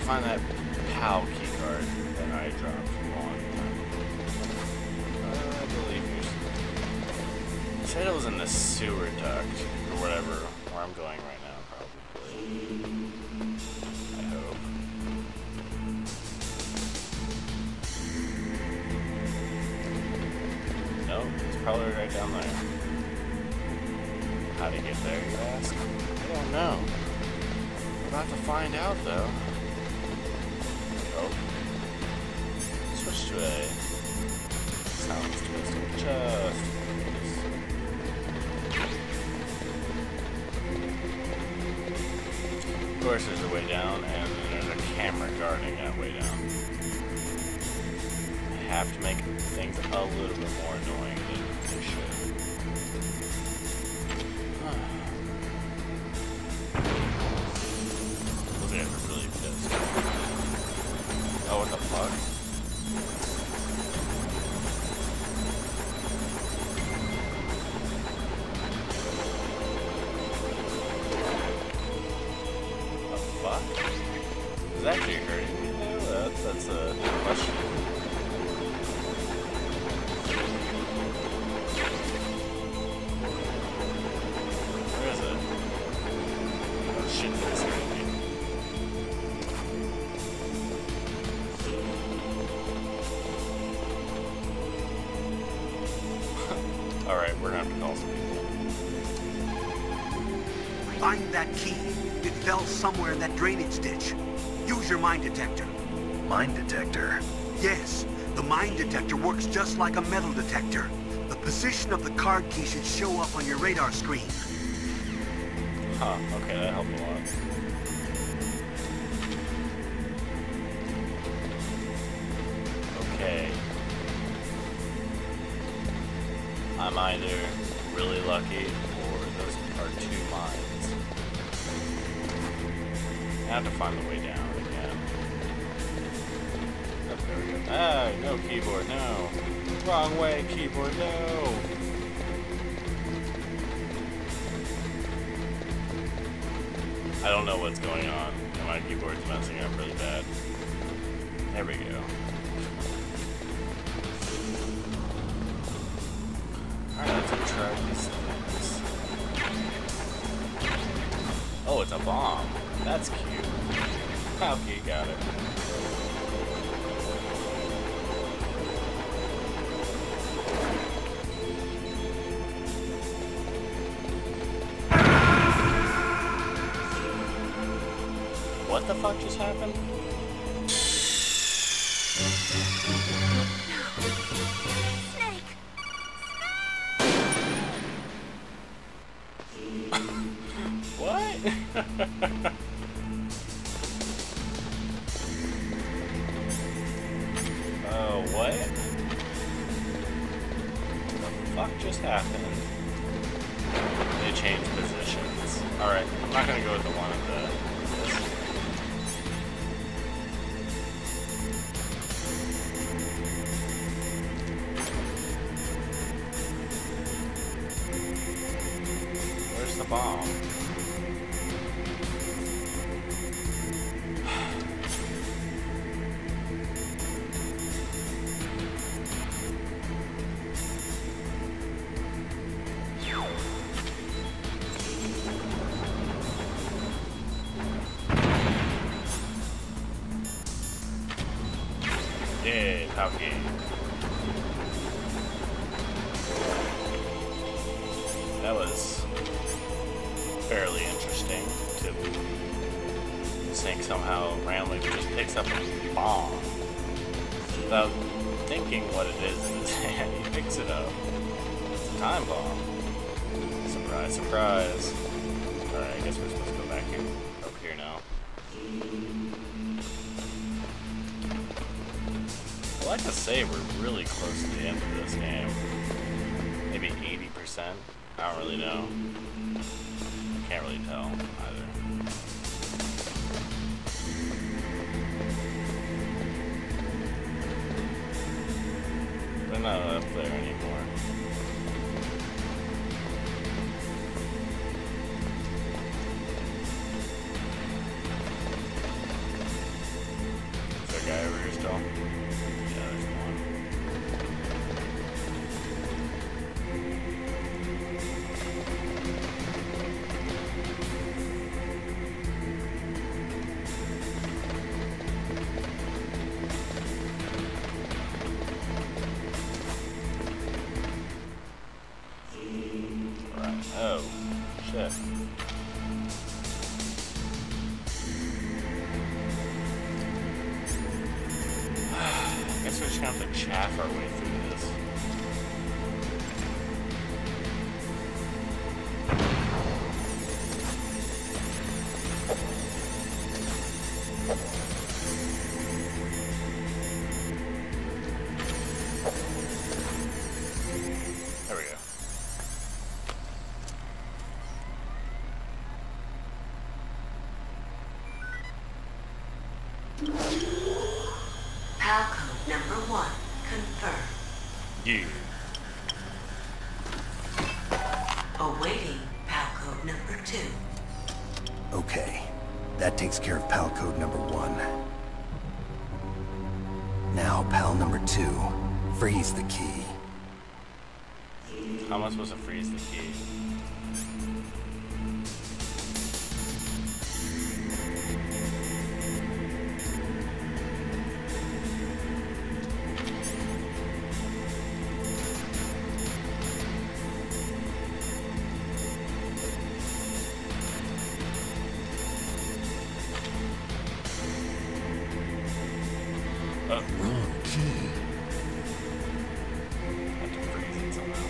find that POW key card that I dropped on. I believe you said it was in the sewer duct or whatever, where I'm going right now, probably. I hope. Nope, it's probably right down there. How to get there, you ask? I don't know. We're about to find out, though. Oh. Switch to a sounds twisted. Just. Of course, there's a way down, and then there's a camera guarding that way down. I have to make things a little bit more annoying than they should. Those guys are really pissed. Oh, what the fuck? The fuck? Is that actually hurting me though? That's a question. Where is it? Oh shit, that's hurting me. Alright, we're gonna have to call some people. Find that key. It fell somewhere in that drainage ditch. Use your mine detector. Mine detector? Yes, the mine detector works just like a metal detector. The position of the card key should show up on your radar screen. Huh, okay, that helped a lot. Okay. I'm either really lucky or those are two mines. I have to find the way down again. Oh, there we go. Ah, no keyboard, no. Wrong way, keyboard, no. I don't know what's going on, and my keyboard's messing up really bad. There we go. Alright, let's try these things. Oh, it's a bomb. That's cute. Okay, got it. What the fuck just happened? What? What? The fuck just happened? They changed positions. Alright, I'm not gonna go with the one at the... Where's the bomb? Yeah, okay. That was fairly interesting to think somehow randomly just picks up a bomb without thinking what it is in his hand. He picks it up. It's a time bomb. Surprise, surprise. Alright, I guess we're supposed to go back here. Over here now. Well, like to say we're really close to the end of this game. Maybe 80%. I don't really know. Can't really tell either. We're not up there anymore. Shit. I guess we're just gonna have to chaff our way through this. There we go. PAL code number 1 confirmed. You. Awaiting PAL code number 2. Okay, that takes care of PAL code number 1. Now, PAL number 2. Freeze the key. How am I supposed to freeze the key? Oh. Wrong key. I have to freeze it somehow.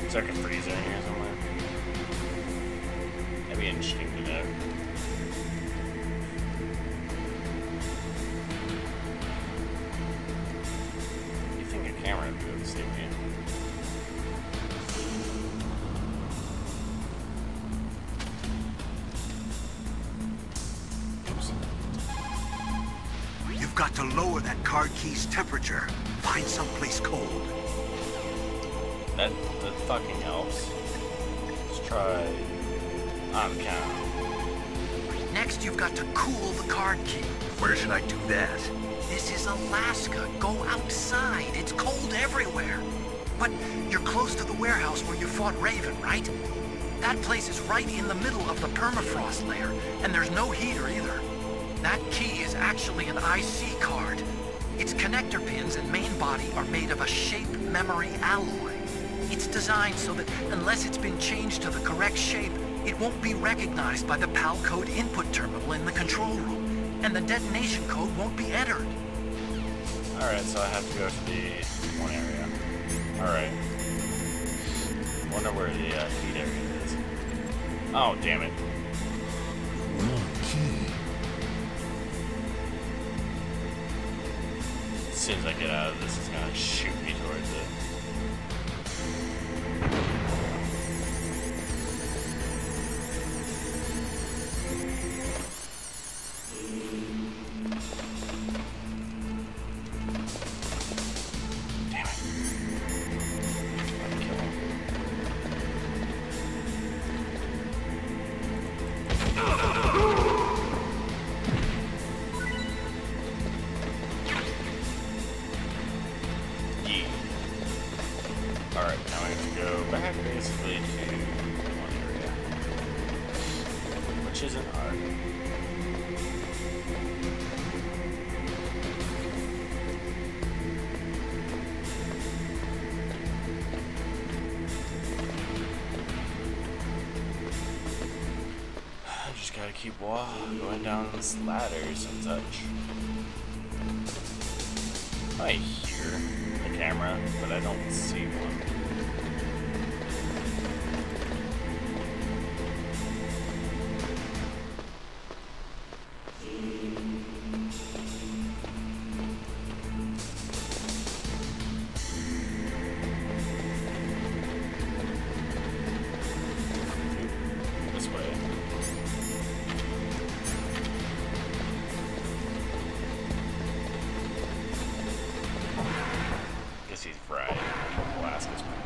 Is there like a freezer in here somewhere? That'd be interesting to know. You think a camera would be able to save me? Oops. You've got to lower that card key's temperature. Find someplace cold. That fucking helps. Let's try on count. Next, you've got to cool the card key. Where should I do that? This is Alaska. Go outside. It's cold everywhere. But you're close to the warehouse where you fought Raven, right? That place is right in the middle of the permafrost layer, and there's no heater either. That key is actually an IC card. Its connector pins and main body are made of a shape memory alloy. It's designed so that unless it's been changed to the correct shape, it won't be recognized by the PAL code input terminal in the control room, and the detonation code won't be entered. Alright, so I have to go to the one area. Alright. Wonder where the heat area is. Oh, damn it. Wrong key. As soon as I get out of this, it's gonna shoot me towards it. Damn it. I'll kill him. Yeah. Alright, now I have to go back basically to one area, which isn't hard. I just gotta keep going down these ladders and such. I hear the camera, but I don't see one. This way. Guess he's fried. Alaska's pretty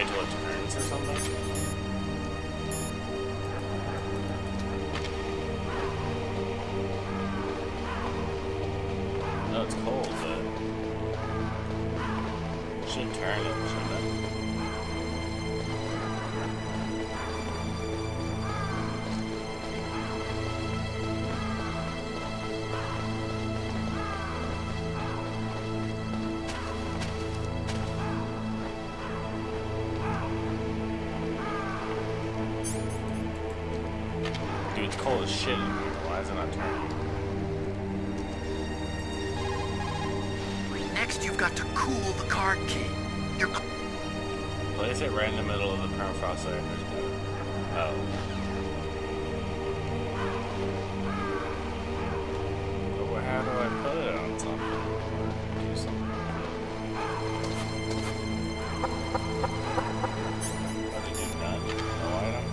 wait till it turns or something? No, it's cold, but it should turn it, shouldn't it? Dude, it's cold as shit in here. Why is it not turning? Next, you've got to cool the card key. Place it right in the middle of the permafrost layer. Oh. But how do I put it on something? Do something. What did you do? None? No item?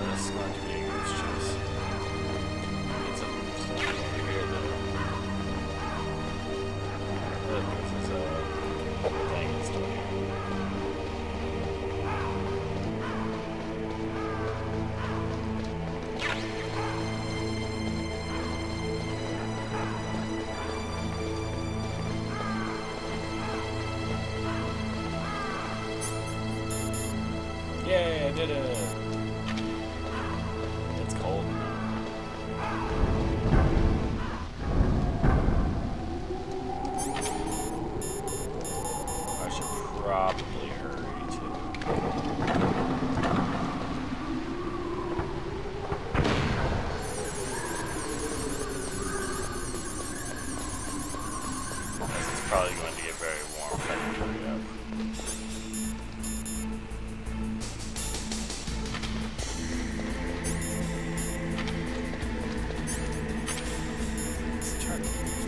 This is going to be a goose chase. Need some stuff over here though. Look, this is a thing it's doing here. Yay, I did it! It's cold now. I should probably hurry too. This is probably going to get very warm if I don't hurry up.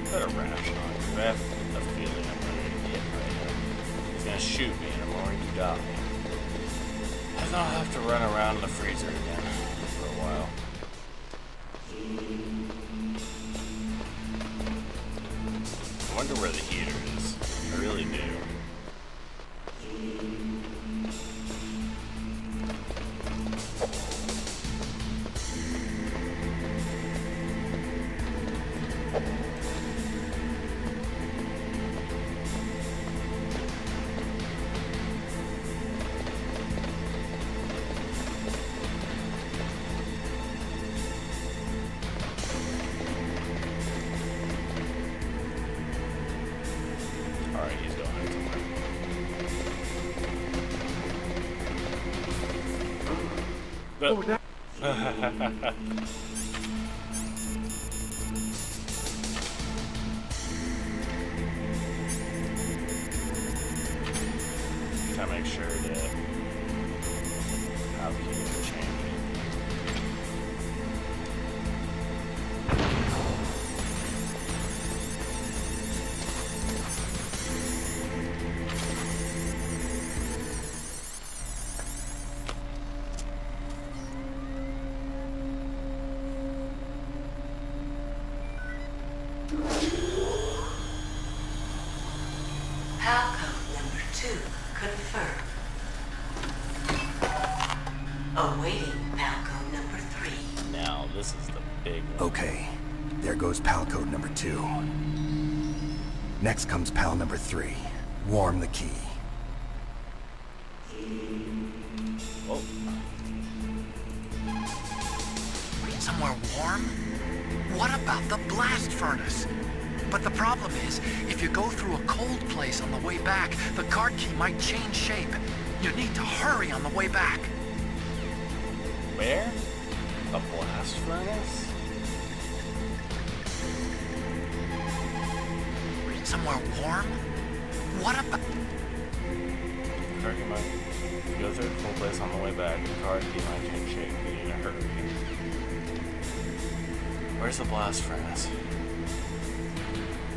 Put a rash on, because I have a feeling I'm going to get right now. He's going to shoot me and I'm going to die. I don't have to run around in the freezer again for a while. I wonder where the heater is. I really do. Alright, he's going somewhere. Gotta make sure to have the change. PAL code number 2 confirmed. Awaiting PAL code number 3. Now, this is the big one. Okay, there goes PAL code number 2. Next comes PAL number 3. Warm the key. Oh, Somewhere warm? What about the blast furnace? But the problem is, if you go through a cold place on the way back, the card key might change shape. You need to hurry on the way back. where? A blast furnace? Somewhere warm? What about... Card key might go through a cool place on the way back. The card key might change shape. You need to hurry. Where's the blast furnace?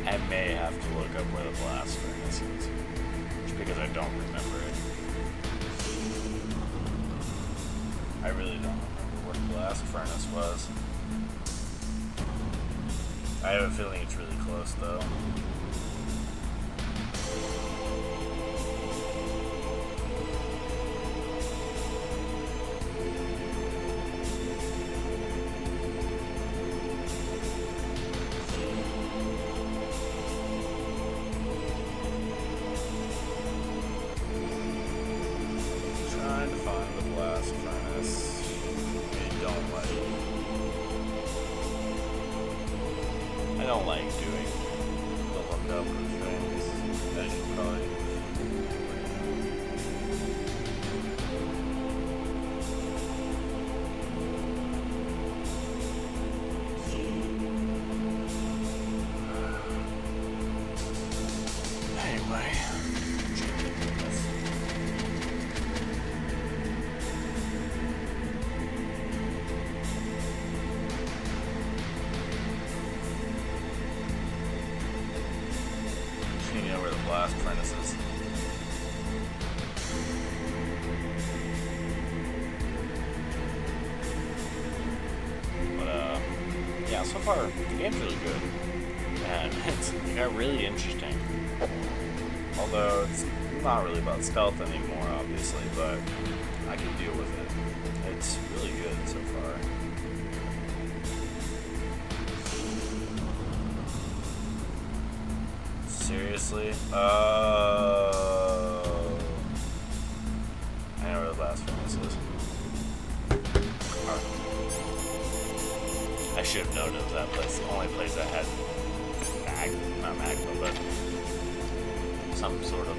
I may have to look up where the blast furnace is, just because I don't remember it. I really don't remember where the blast furnace was. I have a feeling it's really close, though. Trying to find the blast furnace. I don't like doing the lookup of things. I should probably. Anyway. You know where the blast furnace is. But yeah, so far the game's really good, and it got really interesting. Although it's not really about stealth anymore, obviously, but I can deal with it. It's really good so far. Seriously? I know where the blast furnace is. I should have known it was that place. The only place that had not magma, but some sort of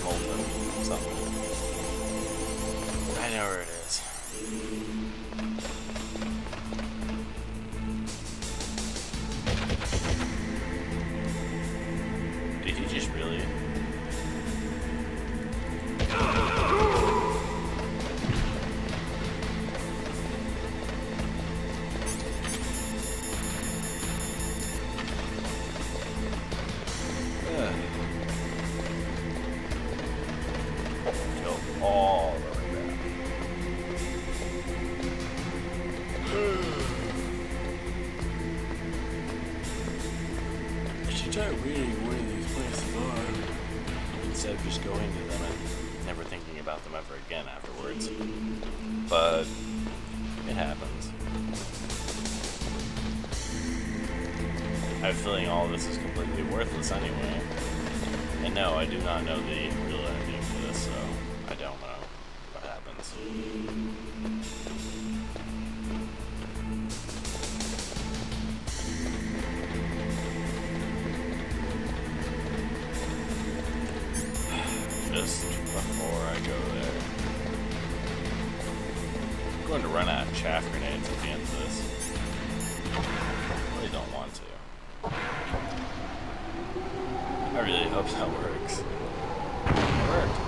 molten something. I know where it is. Did he just really? Go all the way back. I should try reading where these places are instead of just going to them and never thinking about them ever again afterwards. But it happens. I have a feeling all this is completely worthless anyway. And no, I do not know the real ending to this, so I don't know what happens. Just before I go there, I'm going to run out of chaff grenades at the end of this. I really don't want to. I really hope that works. It worked.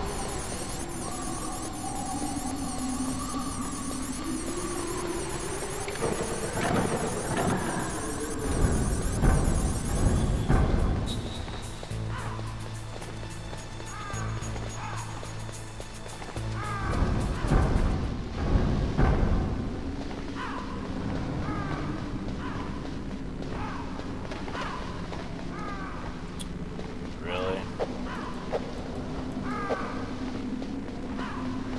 Really?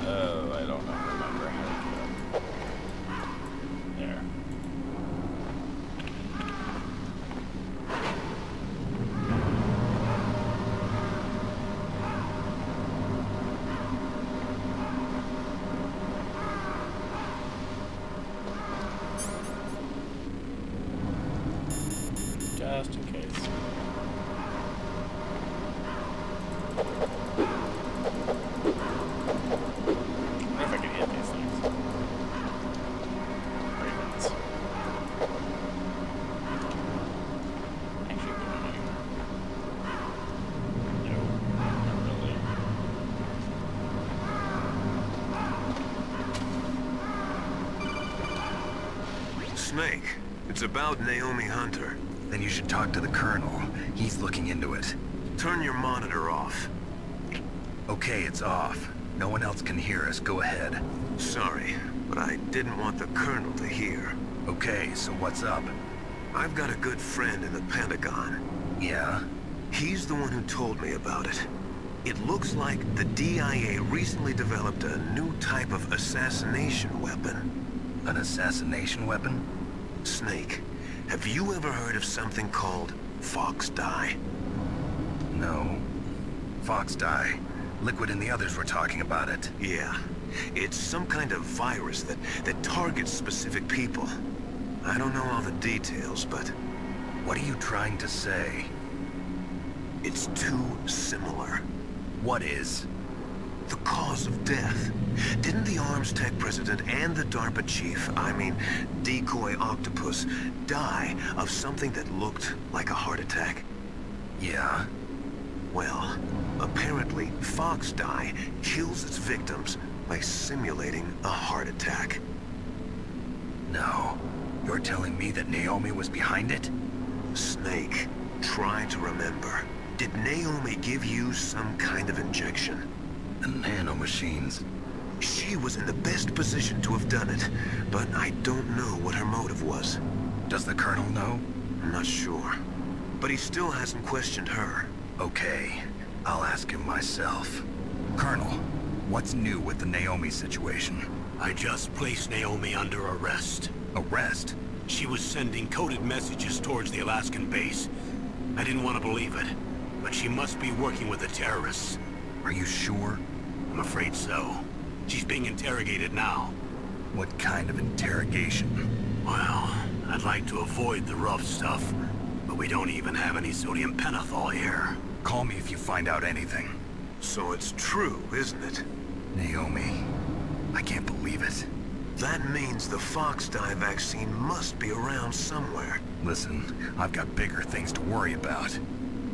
Oh, I don't remember how to go. There. Just in case. I wonder if I can hit these things. Ravens. Actually, going anywhere. No, not really. Snake, it's about Naomi Hunter. Then you should talk to the Colonel. He's looking into it. Turn your monitor off. Okay, it's off. No one else can hear us. Go ahead. Sorry, but I didn't want the Colonel to hear. Okay, so what's up? I've got a good friend in the Pentagon. Yeah? He's the one who told me about it. It looks like the DIA recently developed a new type of assassination weapon. An assassination weapon? Snake, have you ever heard of something called Fox Dye? No. Fox Dye. Liquid and the others were talking about it. Yeah. It's some kind of virus that targets specific people. I don't know all the details, but... What are you trying to say? It's too similar. What is? The cause of death. Didn't the Arms Tech president and the DARPA chief, I mean, Decoy Octopus, die of something that looked like a heart attack? Yeah? Well, apparently Fox Dye kills its victims by simulating a heart attack. No. You're telling me that Naomi was behind it? Snake, try to remember. Did Naomi give you some kind of injection? The nanomachines. She was in the best position to have done it, but I don't know what her motive was. Does the Colonel know? I'm not sure. But he still hasn't questioned her. Okay. I'll ask him myself. Colonel, what's new with the Naomi situation? I just placed Naomi under arrest. Arrest? She was sending coded messages towards the Alaskan base. I didn't want to believe it, but she must be working with the terrorists. Are you sure? I'm afraid so. She's being interrogated now. What kind of interrogation? Well, I'd like to avoid the rough stuff, but we don't even have any sodium pentothal here. Call me if you find out anything. So it's true, isn't it? Naomi, I can't believe it. That means the Fox Dye vaccine must be around somewhere. Listen, I've got bigger things to worry about.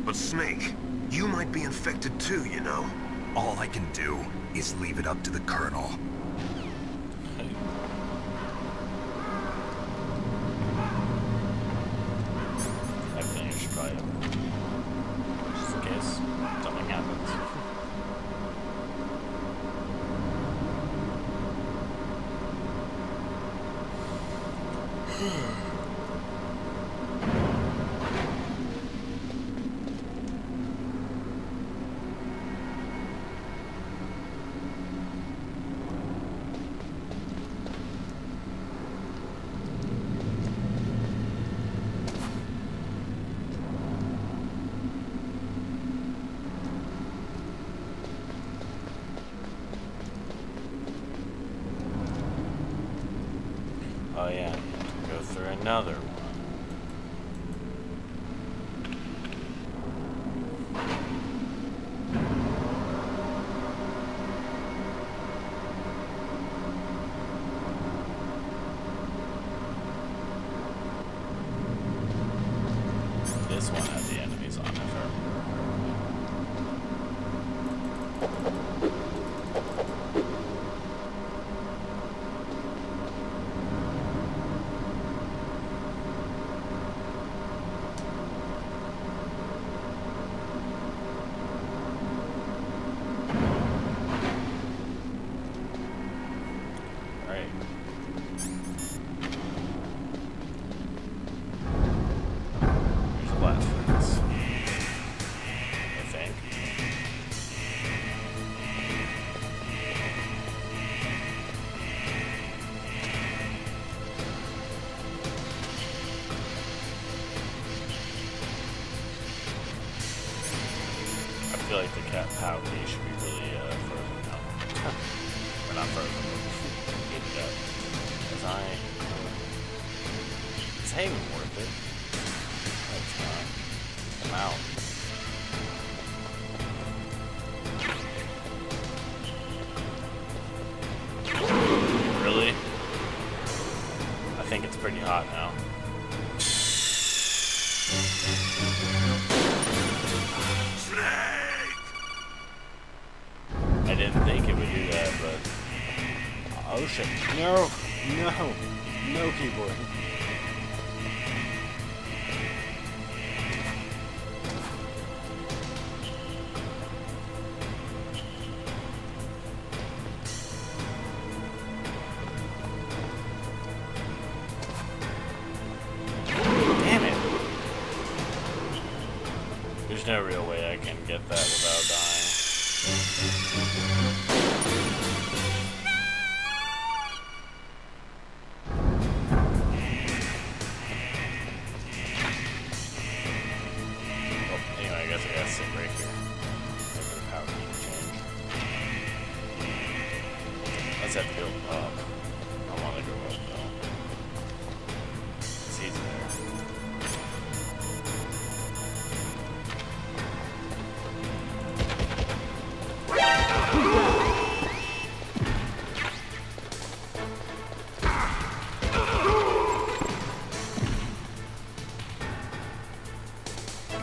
But Snake, you might be infected too, you know. All I can do is leave it up to the Colonel. I finished try it. Just in case something happens. Oh yeah, go through another one. This one had the enemies on it, if I remember. I feel like the cat power key should be really frozen out. Or not frozen, but heated up. Because it's not even worth it. No, it's not. I'm out. Really? I think it's pretty hot now. I didn't think it would do that, but... Oh shit. No! No! No keyboard. no real way I can get that without dying. Well, anyway, I guess I gotta sit right here. Maybe the power key change. Let's have to go up. I want to go up though. It's easy there.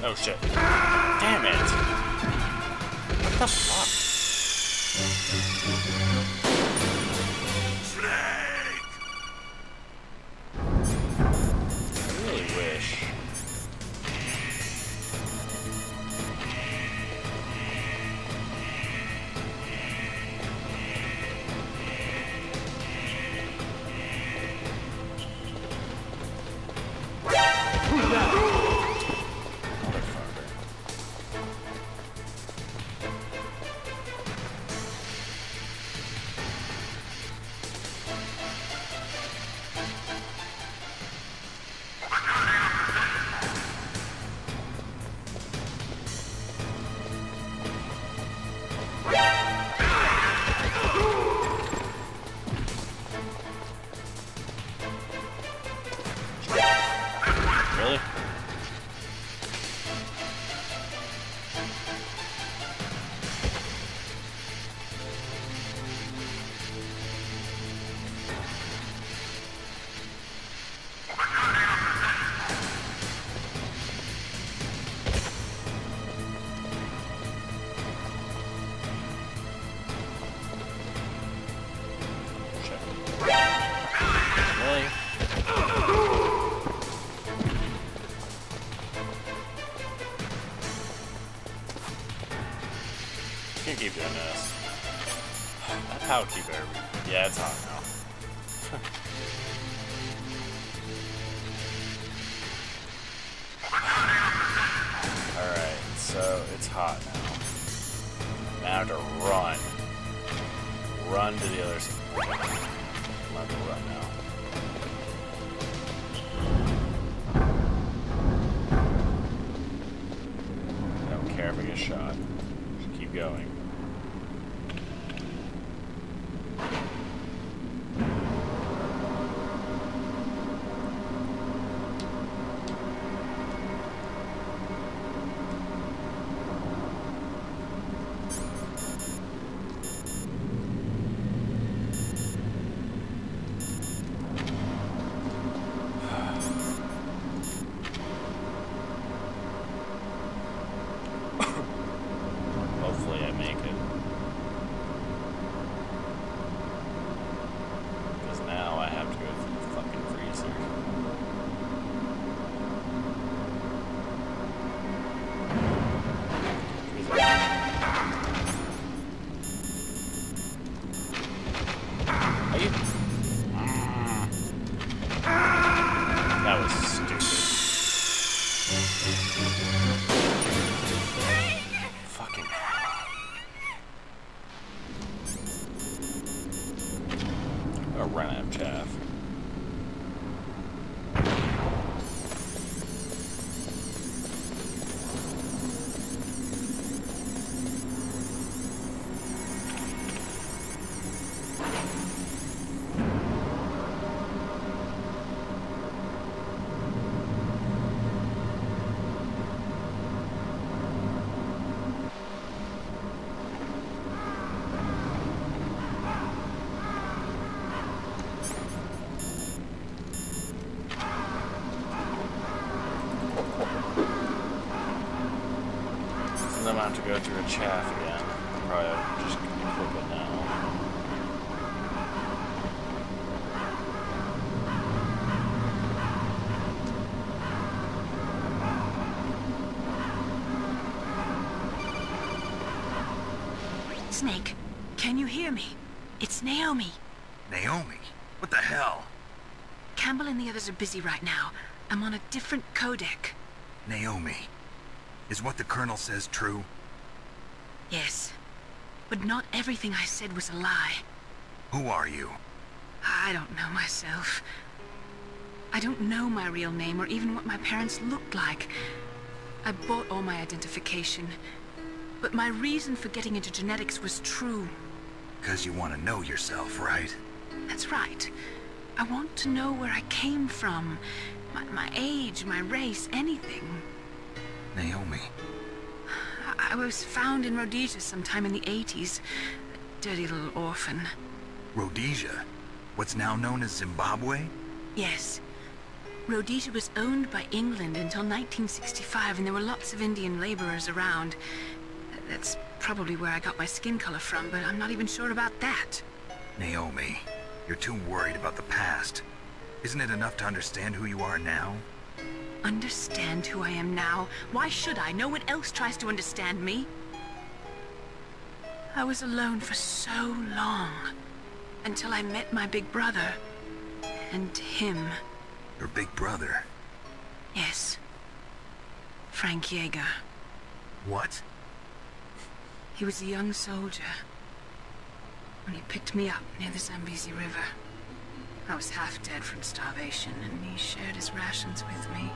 Oh shit. Damn it! What the fuck? Snake! I really wish. Really? Shit. Really? Can't keep doing this. That power key better be. Yeah, it's hot now. Alright, so it's hot now. Now I have to run. Run to the other side. I'm gonna have to run now. I don't care if I get shot. Just keep going. Hopefully I make it. Because now I have to go through the fucking freezer. Are you? That was stupid. Fucking hell. I'm gonna run out of chaff. So then I'm gonna have to go through a chaff again. Probably have to just equip it now. Snake, can you hear me? It's Naomi. Naomi? What the hell? Campbell and the others are busy right now. I'm on a different codec. Naomi, Is what the Colonel says true? Yes. But not everything I said was a lie. Who are you? I don't know myself. I don't know my real name or even what my parents looked like. I bought all my identification. But my reason for getting into genetics was true. Because you want to know yourself, right? That's right. I want to know where I came from. My age, my race, anything. Naomi. I was found in Rhodesia sometime in the 80s. A dirty little orphan. Rhodesia? What's now known as Zimbabwe? Yes. Rhodesia was owned by England until 1965, and there were lots of Indian laborers around. That's probably where I got my skin color from, but I'm not even sure about that. Naomi, you're too worried about the past. Isn't it enough to understand who you are now? Understand who I am now? Why should I? No one else tries to understand me. I was alone for so long, until I met my big brother, and him. Your big brother? Yes. Frank Yeager. What? He was a young soldier when he picked me up near the Zambezi River. I was half dead from starvation, and he shared his rations with me.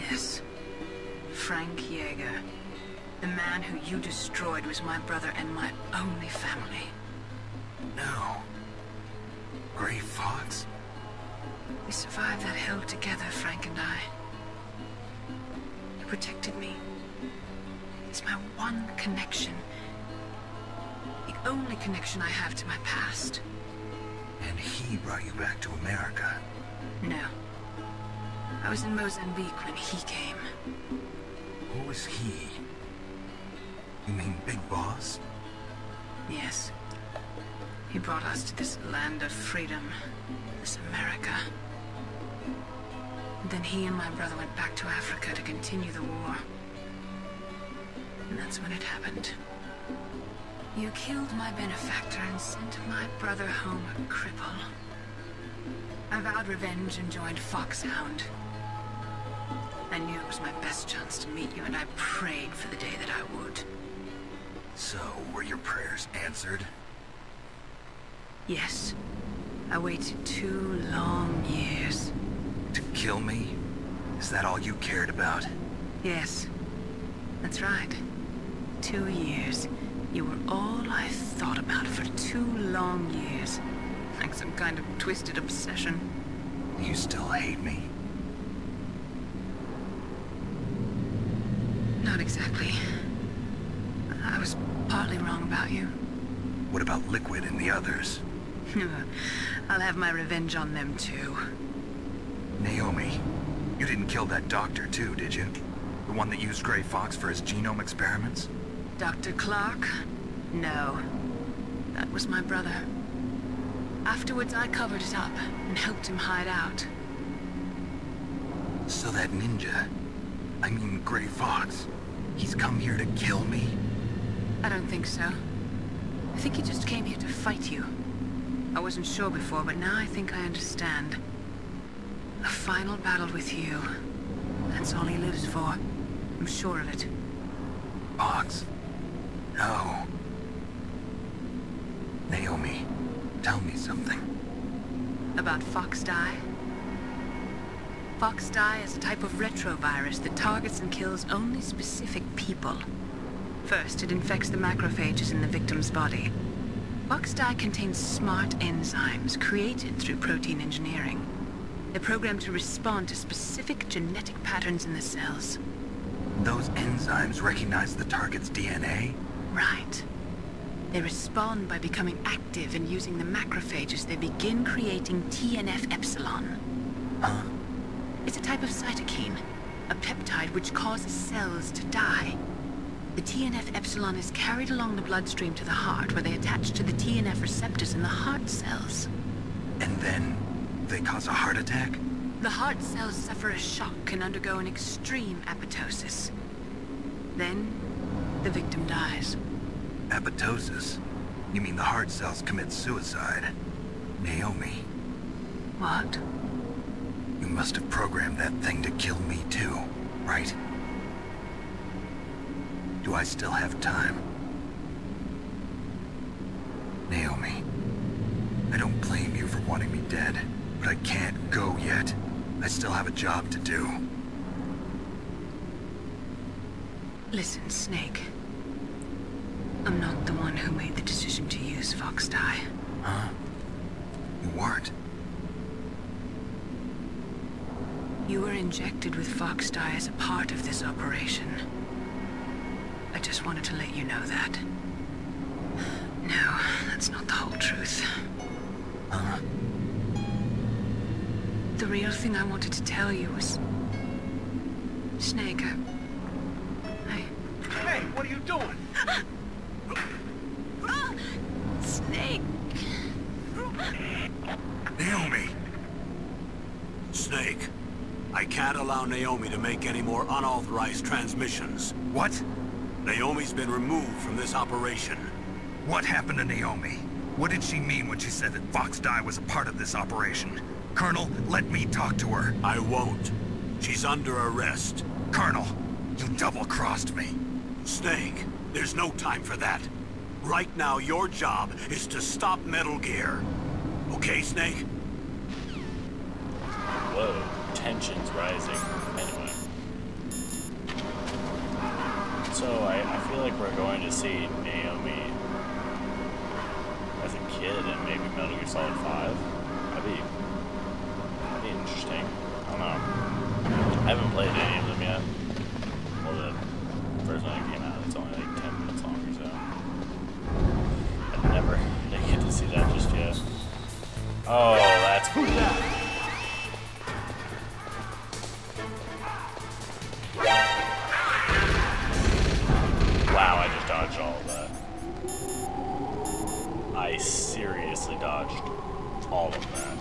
Yes, Frank Yeager. The man who you destroyed was my brother and my only family. No. Gray Fox? We survived that hell together, Frank and I. He protected me. He's my one connection. The only connection I have to my past. And he brought you back to America? No. I was in Mozambique when he came. Who was he? You mean Big Boss? Yes. He brought us to this land of freedom, this America. And then he and my brother went back to Africa to continue the war. And that's when it happened. You killed my benefactor and sent my brother home a cripple. I vowed revenge and joined Foxhound. I knew it was my best chance to meet you, and I prayed for the day that I would. So, were your prayers answered? Yes. I waited 2 long years. To kill me? Is that all you cared about? Yes. That's right. 2 years. You were all I thought about for 2 long years. Like some kind of twisted obsession. You still hate me? Not exactly. I was partly wrong about you. What about Liquid and the others? I'll have my revenge on them too. Naomi, you didn't kill that doctor too, did you? The one that used Gray Fox for his genome experiments? Dr. Clark? No. That was my brother. Afterwards, I covered it up and helped him hide out. So that ninja, I mean Gray Fox, he's come here to kill me? I don't think so. I think he just came here to fight you. I wasn't sure before, but now I think I understand. A final battle with you. That's all he lives for. I'm sure of it. Fox? No. Naomi, tell me something. About Fox Die? Fox Die is a type of retrovirus that targets and kills only specific people. First, it infects the macrophages in the victim's body. Fox Die contains smart enzymes created through protein engineering. They're programmed to respond to specific genetic patterns in the cells. Those enzymes recognize the target's DNA? Right. They respond by becoming active and using the macrophages. They begin creating TNF-epsilon. Huh? It's a type of cytokine, a peptide which causes cells to die. The TNF-epsilon is carried along the bloodstream to the heart, where they attach to the TNF receptors in the heart cells. And then they cause a heart attack? The heart cells suffer a shock and undergo an extreme apoptosis. Then, the victim dies. Apoptosis? You mean the heart cells commit suicide? Naomi. What? You must have programmed that thing to kill me too, right? Do I still have time? Naomi, I don't blame you for wanting me dead, but I can't go yet. I still have a job to do. Listen, Snake. I'm not the one who made the decision to use Fox dye. Huh? You weren't? You were injected with Fox dye as a part of this operation. I just wanted to let you know that. No, that's not the whole truth. Huh? The real thing I wanted to tell you was... Snake, Hey, what are you doing? Snake! Naomi! Snake, I can't allow Naomi to make any more unauthorized transmissions. What? Naomi's been removed from this operation. What happened to Naomi? What did she mean when she said that Fox dye was a part of this operation? Colonel, let me talk to her. I won't. She's under arrest. Colonel, you double-crossed me. Snake, there's no time for that. Right now, your job is to stop Metal Gear. Okay, Snake? Whoa, tension's rising. Anyway. So, I feel like we're going to see Naomi as a kid in maybe Metal Gear Solid 5. That'd be interesting. I don't know. I haven't played any of them yet. Well, the first one that came out, it's only like 10 minutes long or so. I never didn't get to see that just yet. Oh, that's cool. Wow, I just dodged all of that. I seriously dodged all of that.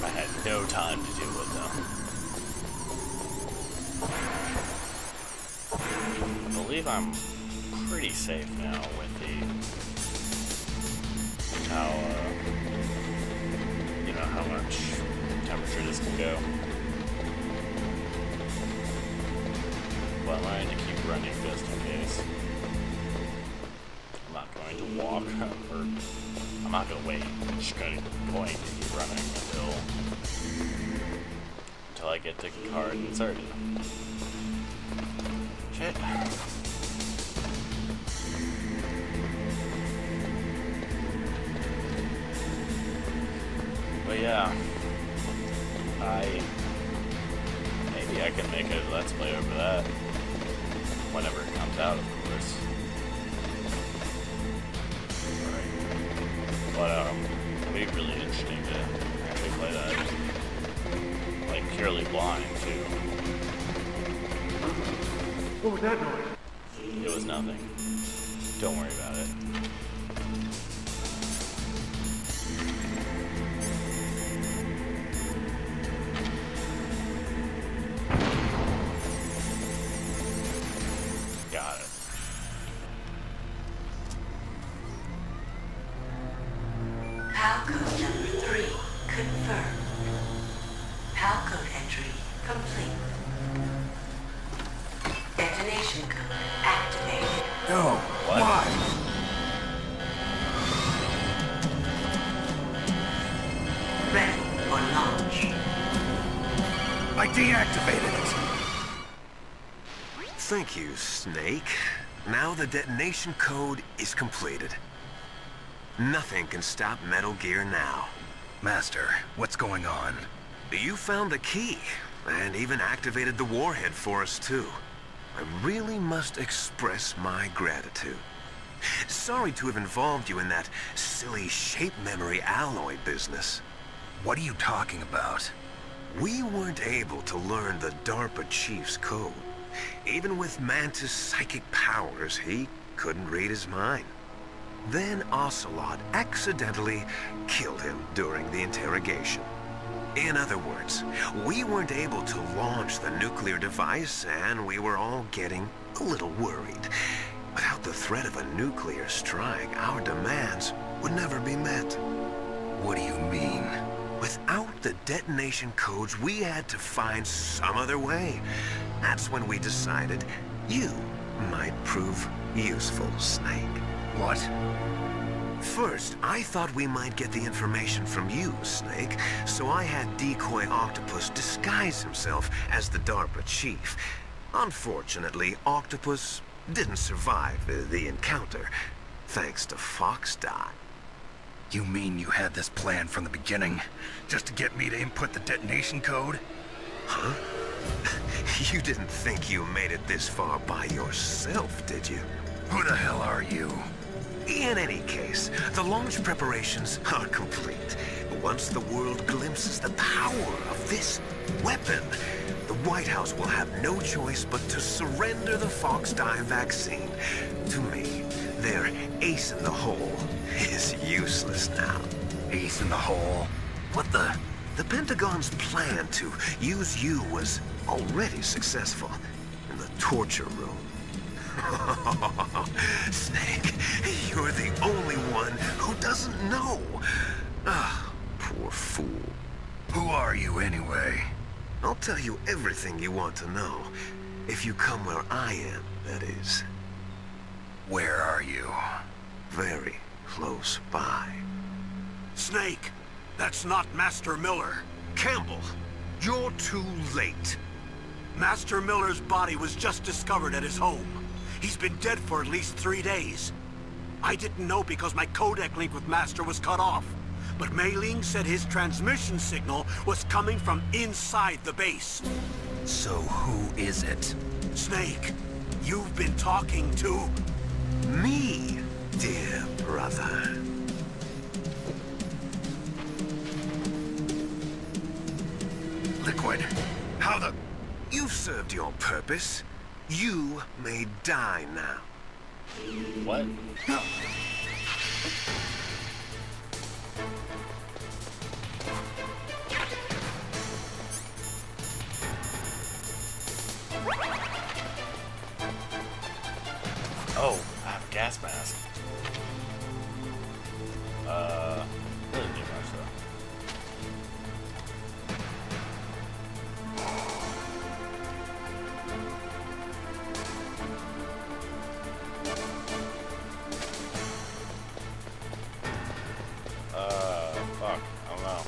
I had no time to deal with them. I believe I'm pretty safe now with how you know how much temperature this can go. But I'm going to keep running just in case. I'm not going to walk, or I'm not going to wait. I'm just going to keep running until I get the card inserted. Shit. But yeah, maybe I can make a Let's Play over that whenever it comes out, of course. Right. But it'd be really interesting to actually play that, like purely blind too. What was that noise? It was nothing. Don't worry about it. Got it. PAL code number 3 confirmed. PAL code entry complete. Detonation code activated. No. What? Why? Ready for launch. I deactivated it. Thank you, Snake. Now the detonation code is completed. Nothing can stop Metal Gear now. Master, what's going on? You found the key, and even activated the warhead for us, too. I really must express my gratitude. Sorry to have involved you in that silly shape memory alloy business. What are you talking about? We weren't able to learn the DARPA chief's code. Even with Mantis' psychic powers, he couldn't read his mind. Then Ocelot accidentally killed him during the interrogation. In other words, we weren't able to launch the nuclear device, and we were all getting a little worried. Without the threat of a nuclear strike, our demands would never be met. What do you mean? Without the detonation codes, we had to find some other way. That's when we decided you might prove useful, Snake. What? First, I thought we might get the information from you, Snake, so I had Decoy Octopus disguise himself as the DARPA chief. Unfortunately, Octopus didn't survive the encounter, thanks to Fox Dot. You mean you had this plan from the beginning, just to get me to input the detonation code? Huh? You didn't think you made it this far by yourself, did you? Who the hell are you? In any case, the launch preparations are complete. Once the world glimpses the power of this weapon, the White House will have no choice but to surrender the Fox Dye vaccine. To me, their ace in the hole is useless now. Ace in the hole? What the? The Pentagon's plan to use you was already successful in the torture room. Snake, you're the only one who doesn't know. Ah, poor fool. Who are you anyway? I'll tell you everything you want to know. If you come where I am, that is. Where are you? Very close by. Snake, that's not Master Miller. Campbell, you're too late. Master Miller's body was just discovered at his home. He's been dead for at least 3 days. I didn't know because my codec link with Master was cut off. But Mei Ling said his transmission signal was coming from inside the base. So who is it? Snake, you've been talking to... Me, dear brother. Liquid, how the... You've served your purpose. You may die now. What? Oh, I have a gas mask. Doesn't do much though. Fuck, I don't know.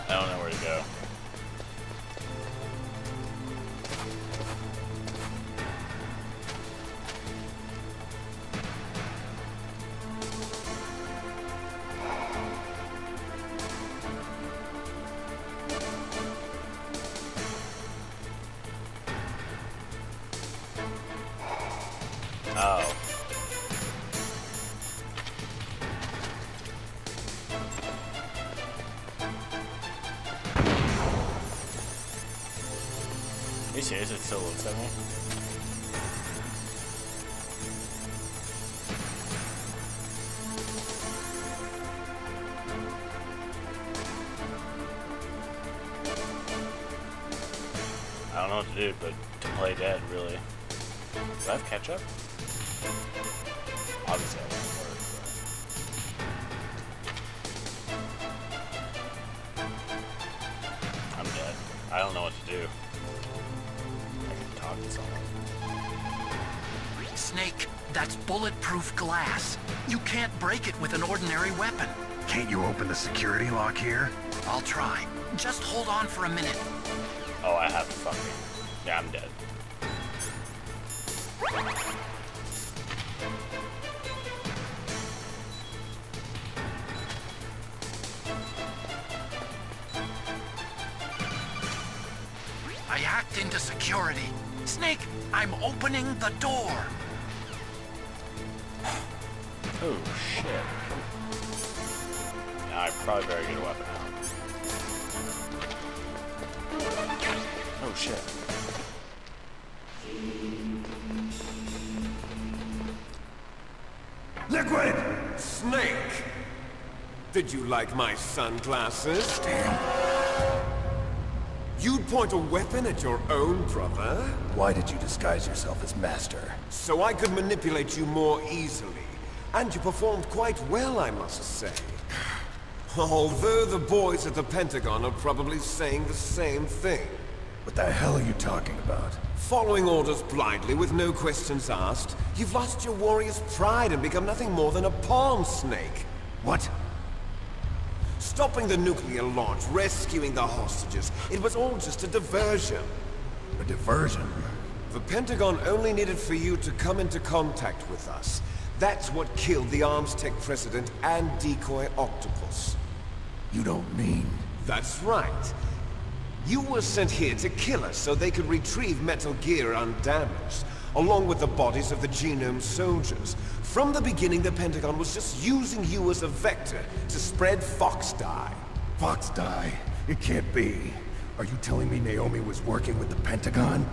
I don't know where to go. Oh. Are you serious? It still looks at me? I don't know what to do, but to play dead, really. Do I have ketchup? Obviously, I won't work, but... I'm dead. I don't know what to do. I can talk to someone. Snake, that's bulletproof glass. You can't break it with an ordinary weapon. Can't you open the security lock here? I'll try. Just hold on for a minute. Oh, I have to fucking... Yeah, I'm dead. I hacked into security. Snake, I'm opening the door. Oh, shit. Now I probably better get a weapon out. Oh, shit. Liquid! Snake! Did you like my sunglasses? Damn. You'd point a weapon at your own brother? Why did you disguise yourself as Master? So I could manipulate you more easily. And you performed quite well, I must say. Although the boys at the Pentagon are probably saying the same thing. What the hell are you talking about? Following orders blindly with no questions asked, you've lost your warrior's pride and become nothing more than a pawn snake. What? Stopping the nuclear launch, rescuing the hostages, it was all just a diversion. A diversion? The Pentagon only needed for you to come into contact with us. That's what killed the Arms Tech president and decoy octopus. You don't mean... That's right. You were sent here to kill us so they could retrieve Metal Gear undamaged, along with the bodies of the Genome soldiers. From the beginning, the Pentagon was just using you as a vector to spread Fox dye. Fox dye? It can't be. Are you telling me Naomi was working with the Pentagon?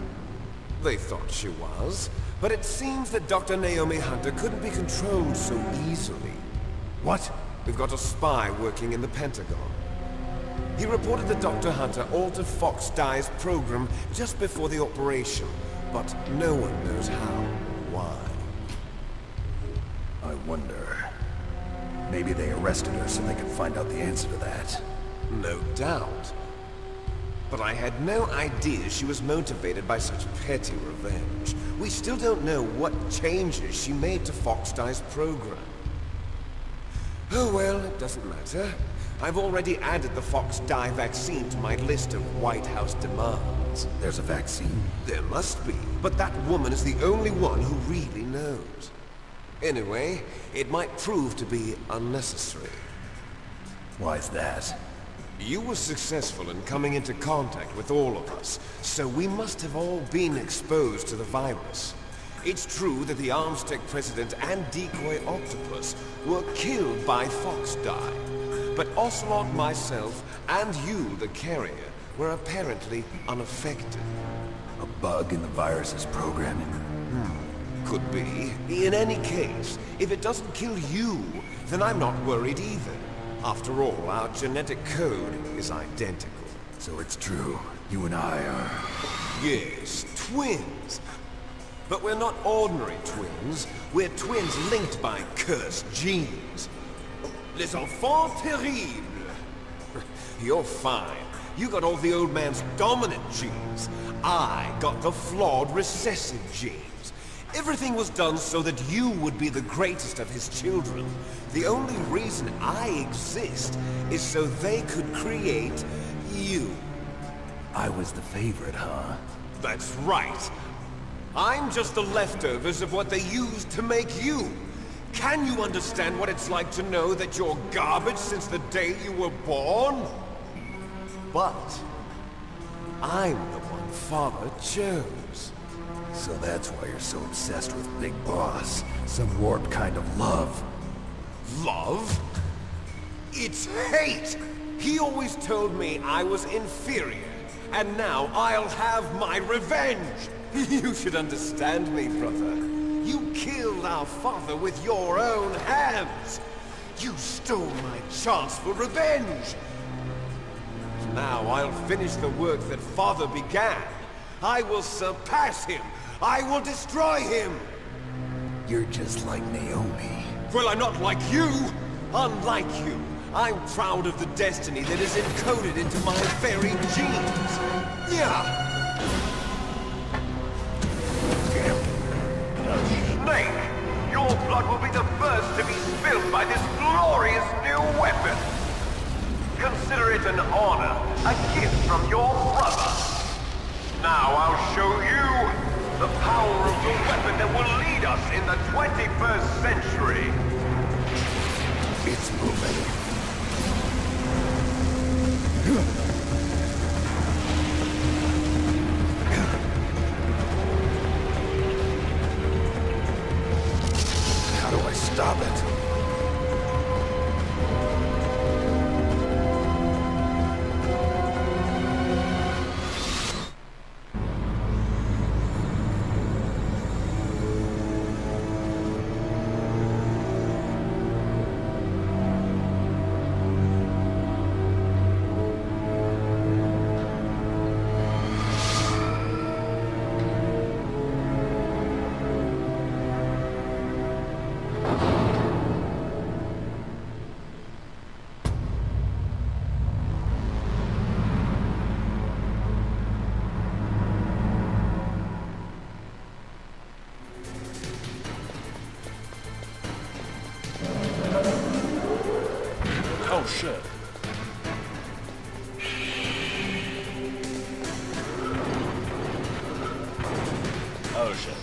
They thought she was, but it seems that Dr. Naomi Hunter couldn't be controlled so easily. What? We've got a spy working in the Pentagon. He reported that Dr. Hunter altered Fox Dye's program just before the operation, but no one knows how or why. I wonder... Maybe they arrested her so they could find out the answer to that. No doubt. But I had no idea she was motivated by such petty revenge. We still don't know what changes she made to Fox Dye's program. Oh well, it doesn't matter. I've already added the Fox Dye vaccine to my list of White House demands. There's a vaccine? There must be, but that woman is the only one who really knows. Anyway, it might prove to be unnecessary. Why's that? You were successful in coming into contact with all of us, so we must have all been exposed to the virus. It's true that the Arms Tech president and decoy octopus were killed by Fox Dye, but Ocelot, myself, and you, the carrier, were apparently unaffected. A bug in the virus's programming? Could be. In any case, if it doesn't kill you, then I'm not worried either. After all, our genetic code is identical. So it's true. You and I are... Yes, twins. But we're not ordinary twins. We're twins linked by cursed genes. Les enfants terribles. You're fine. You got all the old man's dominant genes. I got the flawed recessive genes. Everything was done so that you would be the greatest of his children. The only reason I exist is so they could create you. I was the favorite, huh? That's right. I'm just the leftovers of what they used to make you. Can you understand what it's like to know that you're garbage since the day you were born? But I'm the one Father chose. So that's why you're so obsessed with Big Boss. Some warped kind of love. Love? It's hate! He always told me I was inferior, and now I'll have my revenge! You should understand me, brother. You killed our father with your own hands! You stole my chance for revenge! Now I'll finish the work that Father began. I will surpass him! I will destroy him! You're just like Naomi. Well, I'm not like you! Unlike you, I'm proud of the destiny that is encoded into my very genes! Yeah! Snake, your blood will be the first to be spilled by this glorious new weapon. Consider it an honor, a gift from your brother. Now I'll show you the power of the weapon that will lead us in the 21st century. It's moving. How do I stop it? Oh shit.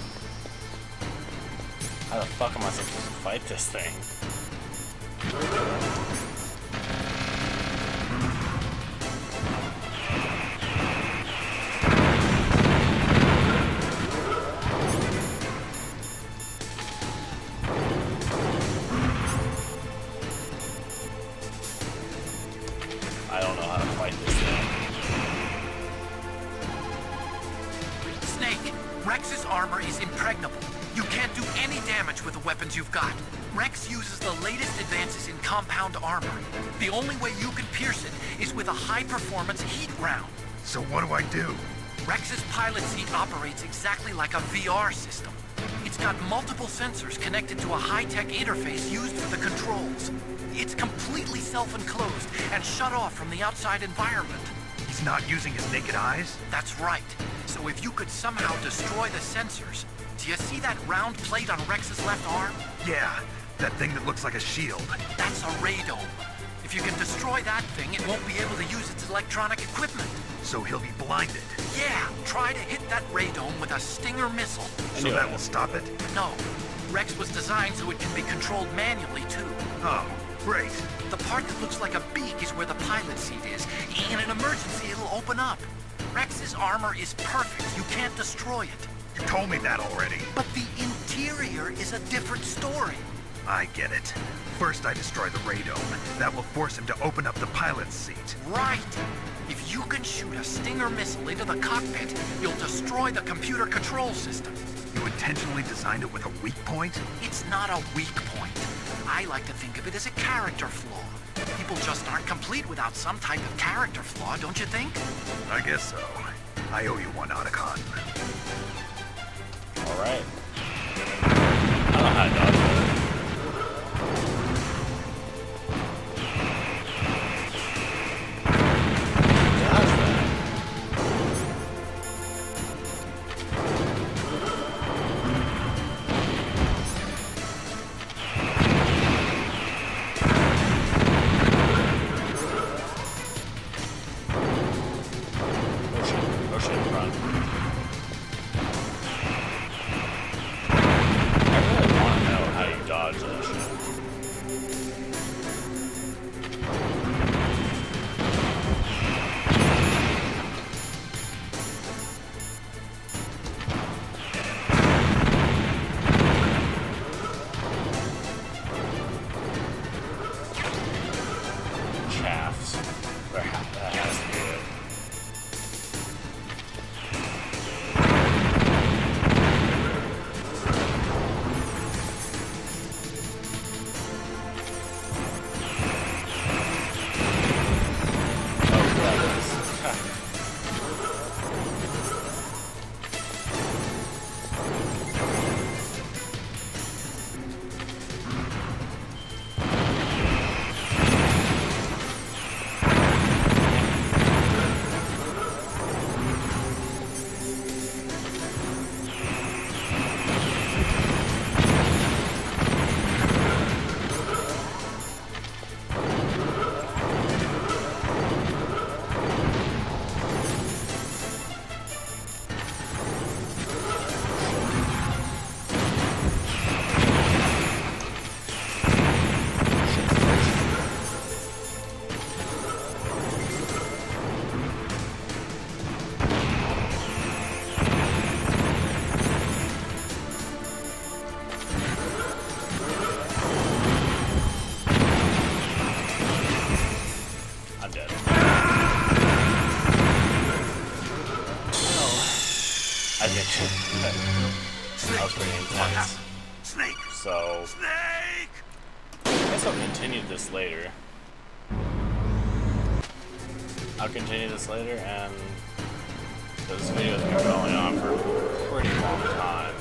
How the fuck am I supposed to fight this thing? I don't know how to fight this thing. Snake, Rex's armor is impregnable. You can't do any damage with the weapons you've got. Rex uses the latest advances in compound armor. The only way you can pierce it is with a high-performance heat round. So what do I do? Rex's pilot seat operates exactly like a VR system. It's got multiple sensors connected to a high-tech interface used for the controls. It's completely self-enclosed and shut off from the outside environment. He's not using his naked eyes? That's right. So if you could somehow destroy the sensors... Do you see that round plate on Rex's left arm? Yeah, that thing that looks like a shield. That's a radome. If you can destroy that thing, it won't be able to use its electronic equipment. So he'll be blinded. Yeah, try to hit that radome with a Stinger missile. So that will stop it? No. Rex was designed so it can be controlled manually, too. Oh, great. The part that looks like a beak is where the pilot seat is. In an emergency, it'll open up. Rex's armor is perfect. You can't destroy it. You told me that already. But the interior is a different story. I get it. First I destroy the radome. That will force him to open up the pilot's seat. Right. If you can shoot a Stinger missile into the cockpit, you'll destroy the computer control system. You intentionally designed it with a weak point? It's not a weak point. I like to think of it as a character flaw. People just aren't complete without some type of character flaw, don't you think? I guess so. I owe you one, Otacon. Alright. I don't know how to dodge that. That was pretty intense. Snake! So, Snake! I guess I'll continue this later. I'll continue this later, and this video's been going on for a pretty long time.